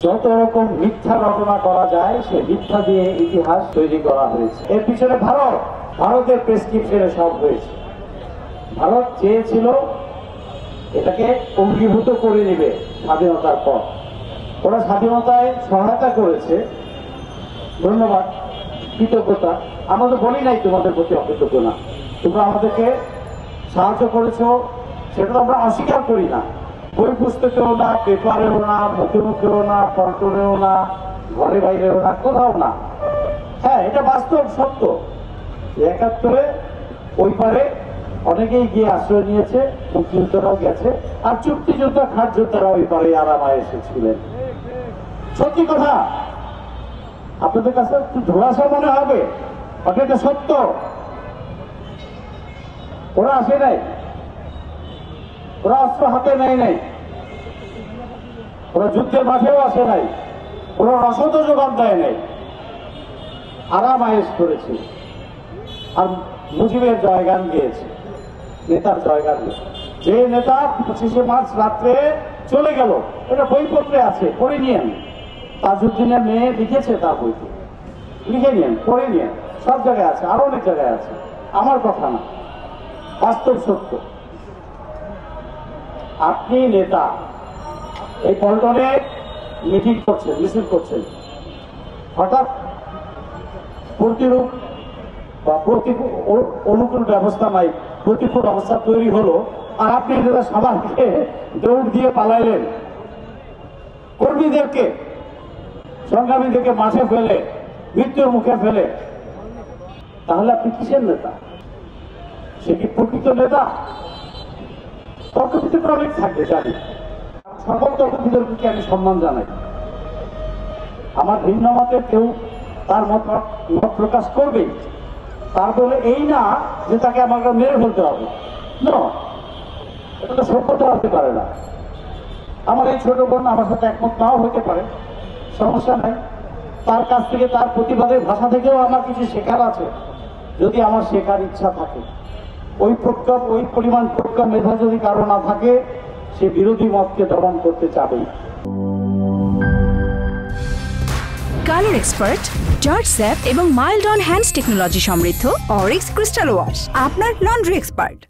যত রকম মিথ্যা রচনা করা যায় সে মিথ্যা দিয়ে ইতিহাস তৈরি করা হয়েছে। এর পিছনে ভারতের প্রেসক্রিপশনে সব হয়েছে। ভারত চেয়েছিল এটাকে অঙ্গীভূত করে নেবে স্বাধীনতার পর। ওরা স্বাধীনতায় সহায়তা করেছে, ধন্যবাদ, কৃতজ্ঞতা। আমরা তো বলি নাই তোমাদের প্রতি অকৃতজ্ঞ না, তোমরা আমাদেরকে সাহায্য করেছো, সেটা তো আমরা অস্বীকার করি না। বই পুস্তকেও না, পেপারেও না, মুখে মুখেও না, পল্টনেও না, ঘরে বাইরেও না, কোথাও না। হ্যাঁ, এটা বাস্তব সত্য। ৭১ ওই পারে অনেকেই গিয়ে আশ্রয় নিয়েছে, মুক্তিযোদ্ধারাও গেছে, আর চুক্তিযোদ্ধা খাট যোদ্ধারা ওই পারে আরামায় এসেছিলেন। সত্যি কথা, আপনাদের কাছে একটু ধোঁয়াশা মনে হবে, ওটা একটা সত্য। ওরা আসে নাই, ওরা অস্ত্র হাতে নেয় নাই, ওরা যুদ্ধের মাঠেও আসে নাই, ওরা রসদ যোগান দেয় নাই, আরাম আয়েশ করেছে। আর মুজিবের জয়গান গেয়েছে, নেতার জয়গান গেছে। যে নেতা 25শে মার্চ রাত্রে চলে গেল, এটা বইপত্রে আছে, পড়ে নিয়েন। তাজউদ্দিনের মেয়ে লিখেছে তার বইতে, লিখে নিয়েন, পড়ে নিয়েন, সব জায়গায় আছে, আরো অনেক জায়গায় আছে। আমার কথা না, বাস্তব সত্য। আপনি নেতা, এই পল্টনে মিটিং করছেন, মিছিল করছেন, হঠাৎ প্রতিরূপ বা অনুকূল ব্যবস্থা নাই, প্রতিকূল অবস্থা তৈরি হলো, আর আপনি নেতা সবাইকে দৌড় দিয়ে পালাইলেন, কর্মীদেরকে, সংগ্রামীদেরকে মাঠে ফেলে, মৃত্যুর মুখে ফেলে। তাহলে আপনি কিসের নেতা? সে কি প্রকৃত নেতা? তর্কবিতর্ক অনেক থাকবে, জানি। সকল তর্কবিতর্ককে আমি সম্মান জানাই। আমার ভিন্ন মতে কেউ তার মত প্রকাশ করবেই, তার বলে এই না যে তাকে আমাকে মেরে ফেলতে হবে। এটা তো সভ্যতা হতে পারে না। আমার এই ছোট বোন আমার সাথে একমত নাও হতে পারে, সমস্যা নাই। তার কাছ থেকে, তার প্রতিবাদের ভাষা থেকেও আমার কিছু শেখার আছে, যদি আমার শেখার ইচ্ছা থাকে। ওই পরিমাণ প্রজ্ঞা মেধা যদি কারো না থাকে, সে বিরোধী মতকে দমন করতে চাবেই। কালার এক্সপার্ট, জর্জ স্যাপ এবং মাইল্ড অন হ্যান্ডস টেকনোলজি সমৃদ্ধ অরিক্স ক্রিস্টাল ওয়াশ আপনার লন্ড্রি এক্সপার্ট।